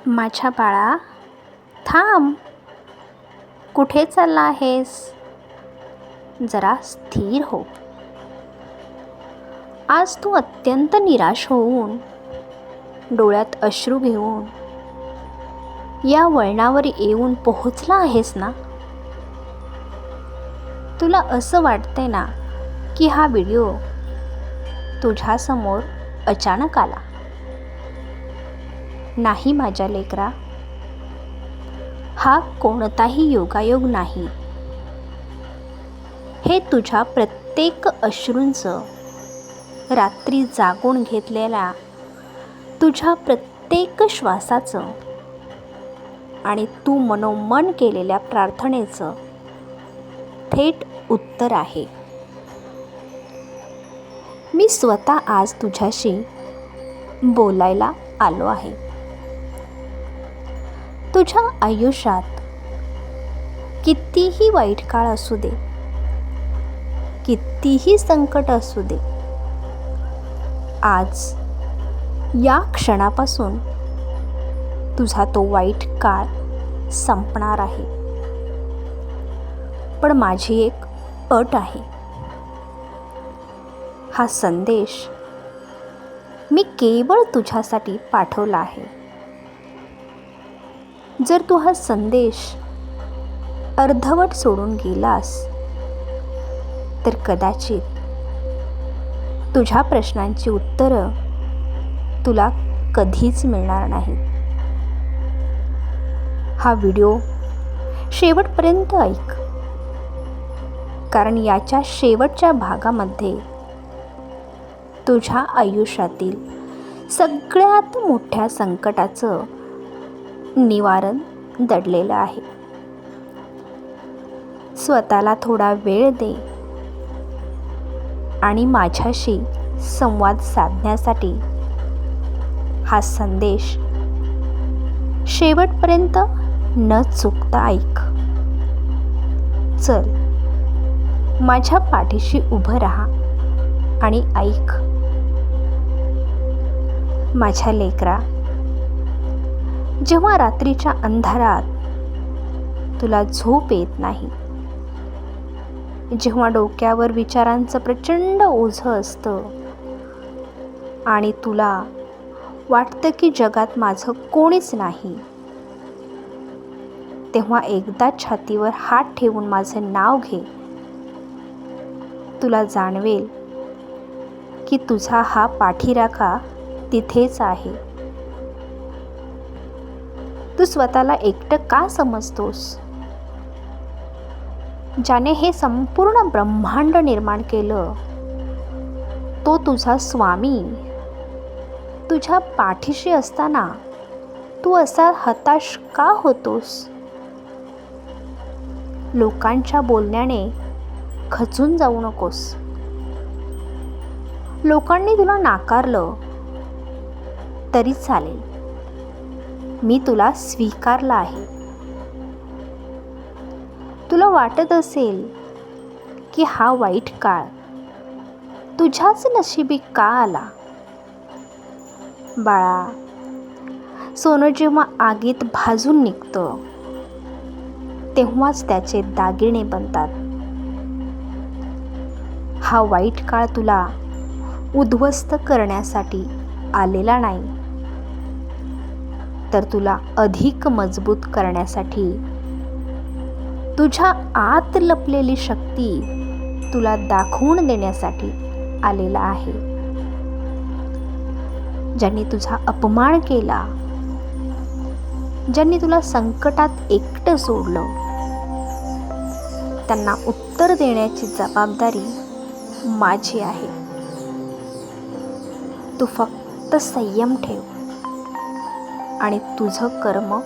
माझ्या बाळा, थांब. कुठे चालला आहेस? जरा स्थिर हो. आज तू अत्यंत निराश होऊन, डोळ्यात अश्रू घेऊन या वळणावर येऊन पोहोचला आहेस ना? तुला असं वाटतंय ना की हा व्हिडिओ तुझ्यासमोर अचानक आला? नाही माझ्या लेकरा, हा कोणताही योगायोग नाही. हे तुझ्या प्रत्येक अश्रूंचं, रात्री जागून घेतलेल्या तुझ्या प्रत्येक श्वासाचं आणि तू मनोमन केलेल्या प्रार्थनेचं थेट उत्तर आहे. मी स्वतः आज तुझ्याशी बोलायला आलो आहे. तुझ्या आयुष्यात कितीही वाईट काळ असू दे, कितीही संकट असू दे, आज या क्षणापासून तुझा तो वाईट काळ संपणार आहे. पण माझी एक अट आहे. हा संदेश मी केवळ तुझ्यासाठी पाठवला आहे. जर तू हा संदेश अर्धवट सोडून गेलास तर कदाचित तुझ्या प्रश्नांची उत्तरं तुला कधीच मिळणार नाहीत. हा व्हिडिओ शेवटपर्यंत ऐक, कारण याच्या शेवटच्या भागामध्ये तुझ्या आयुष्यातील सगळ्यात मोठ्या संकटाचं निवारण दडलेलं आहे. स्वतःला थोडा वेळ दे आणि माझ्याशी संवाद साधण्यासाठी हा संदेश शेवटपर्यंत न चुकता ऐक. चल, माझ्या पाठीशी उभं राहा आणि ऐक. माझ्या लेकरा, जेव्हा रात्रीच्या अंधारात तुला झोप येत नाही, जेव्हा डोक्यावर विचारांचं प्रचंड ओझं असतं आणि तुला वाटतं की जगात माझं कोणीच नाही, तेव्हा एकदा छातीवर हात ठेवून माझं नाव घे. तुला जाणवेल की तुझा हा पाठीराखा तिथेच आहे. तू स्वतःला एकटं का समजतोस? ज्याने हे संपूर्ण ब्रह्मांड निर्माण केलं, तो तुझा स्वामी तुझ्या पाठीशी असताना तू असा हताश का होतोस? लोकांच्या बोलण्याने खचून जाऊ नकोस. लोकांनी तुला नाकारलं तरी चालेल, मी तुला स्वीकारलं आहे. तुला वाटत असेल की हा वाईट काळ तुझ्याच नशिबी का आला? बाळा, सोनं जेव्हा आगीत भाजून निघतं तेव्हाच त्याचे दागिने बनतात. हा वाईट काळ तुला उद्ध्वस्त करण्यासाठी आलेला नाही, तर तुला अधिक मजबूत करण्यासाठी, तुझ्या आत लपलेली शक्ती तुला दाखवून देण्यासाठी आलेला आहे. ज्यांनी तुझा अपमान केला, ज्यांनी तुला संकटात एकटं सोडलं, त्यांना उत्तर देण्याची जबाबदारी माझी आहे. तू फक्त संयम ठेव आणि तुझं कर्म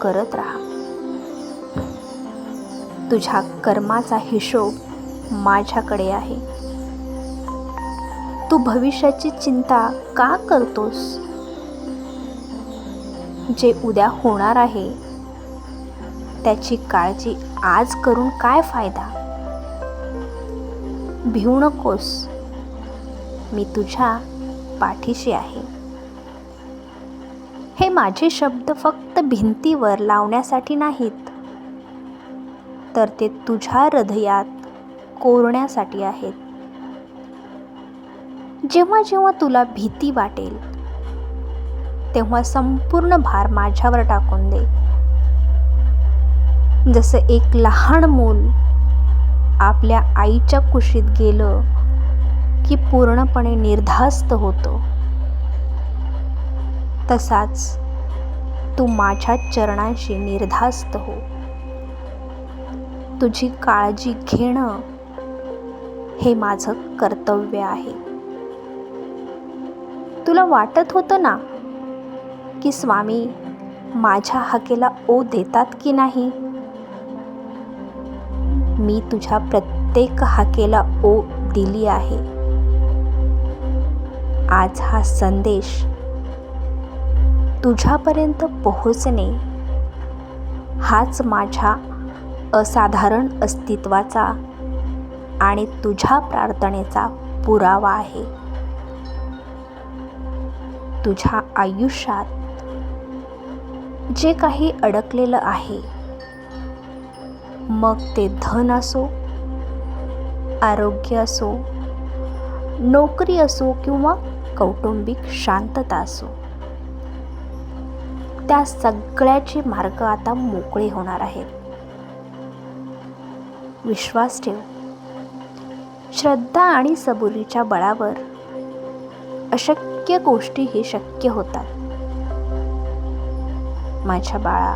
करत राहा. तुझ्या कर्माचा हिशोब माझ्याकडे आहे. तू भविष्याची चिंता का करतोस? जे उद्या होणार आहे त्याची काळजी आज करून काय फायदा? भिवू नकोस, मी तुझ्या पाठीशी आहे. हे माझे शब्द फक्त भिंतीवर लावण्यासाठी नाहीत, तर ते तुझ्या हृदयात कोरण्यासाठी आहेत. जेव्हा जेव्हा तुला भीती वाटेल, तेव्हा संपूर्ण भार माझ्यावर टाकून दे. जसं एक लहान मूल आपल्या आईच्या कुशीत गेलं की पूर्णपणे निर्धास्त होतो, तसाच तू माझ्या चरणांशी निर्धास्त हो. तुझी काळजी घेणं हे माझं कर्तव्य आहे. तुला वाटत होतं ना की स्वामी माझ्या हाकेला ओ देतात की नाही? मी तुझ्या प्रत्येक हाकेला ओ दिली आहे. आज हा संदेश तुझ्यापर्यंत पोहोचणे हाच माझ्या असाधारण अस्तित्वाचा आणि तुझ्या प्रार्थनेचा पुरावा आहे. तुझ्या आयुष्यात जे काही अडकलेलं आहे, मग ते धन असो, आरोग्य असो, नोकरी असो किंवा कौटुंबिक शांतता असो, त्या सगळ्याचे मार्ग आता मोकळे होणार आहेत. विश्वास ठेव. श्रद्धा आणि सबुरीच्या बळावर अशक्य गोष्टीही शक्य होतात. माझ्या बाळा,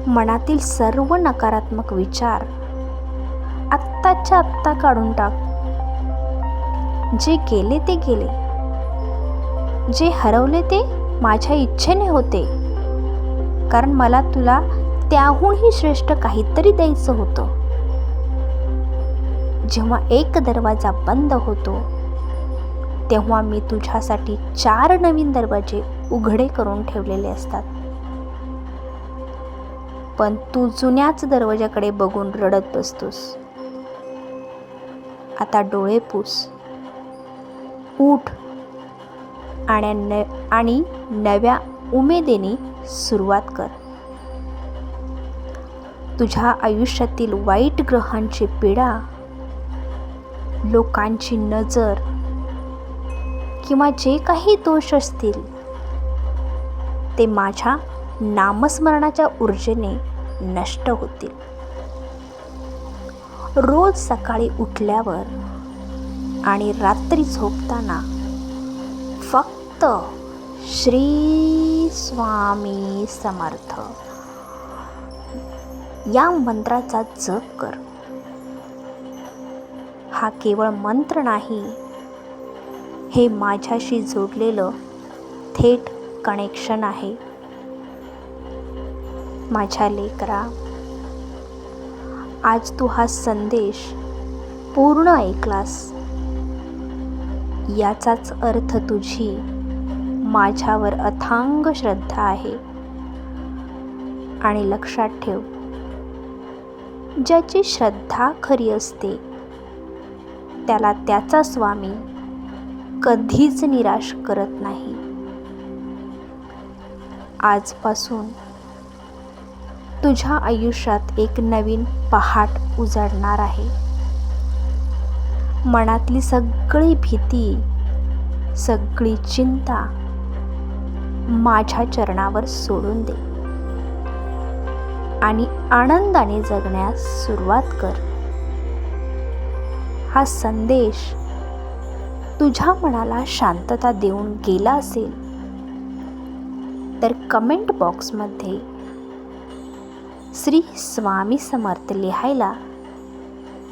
मनातील सर्व नकारात्मक विचार आत्ताच्या आत्ता काढून टाक. जे गेले ते गेले. जे हरवले ते माझ्या इच्छेने होते, कारण मला तुला त्याहूनही श्रेष्ठ काहीतरी द्यायचं होतं. जेव्हा एक दरवाजा बंद होतो, तेव्हा मी तुझ्यासाठी 4 नवीन दरवाजे उघडे करून ठेवलेले असतात. पण तू जुन्याच दरवाजाकडे बघून रडत बसतोस. आता डोळे पुस, उठ आणि नव्या उमेदीने सुरुवात कर. तुझ्या आयुष्यातील वाईट ग्रहांची पीडा, लोकांची नजर किंवा जे काही दोष असतील, ते माझ्या नामस्मरणाच्या ऊर्जेने नष्ट होतील. रोज सकाळी उठल्यावर आणि रात्री झोपताना फक्त श्री स्वामी समर्थ या मंत्राचा जप कर. हा केवळ मंत्र नाही, हे माझ्याशी जोडलेलं थेट कनेक्शन आहे. माझ्या लेकरा, आज तू हा संदेश पूर्ण ऐकलास, याचाच अर्थ तुझी माझ्यावर अथांग श्रद्धा आहे. आणि लक्षात ठेव, ज्याची श्रद्धा खरी असते त्याला त्याचा स्वामी कधीच निराश करत नाही. आजपासून तुझ्या आयुष्यात एक नवीन पहाट उजळणार आहे. मनातली सगळी भीती, सगळी चिंता माझ्या चरणावर सोडून दे आणि आनंदाने जगण्यास सुरुवात कर. हा संदेश तुझ्या मनाला शांतता देऊन गेला असेल तर कमेंट बॉक्समध्ये श्री स्वामी समर्थ लिहायला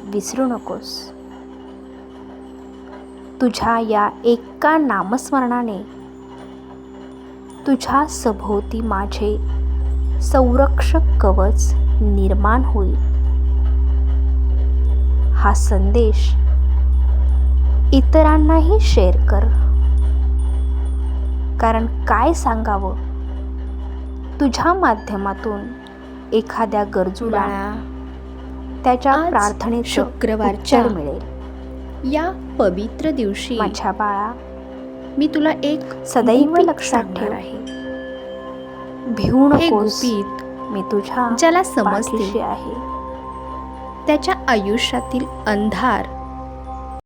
विसरू नकोस. तुझ्या या एका नामस्मरणाने तुझ्या सभोवती माझे संरक्षक कवच निर्माण होईल. हा संदेश इतरांनाही शेअर कर, कारण काय सांगावं, तुझ्या माध्यमातून एखाद्या गरजूला त्याच्या प्रार्थनेचं उत्तर मिळेल. या पवित्र दिवशी माझ्या बाळा, मी तुला एक सदैव गुपित लक्षात सांगणार ठेव. आहे. भिवू हे नकोस. गुपित मी तुझ्या ज्याला समजते पाठीशी आहे. त्याच्या आयुष्यातील अंधार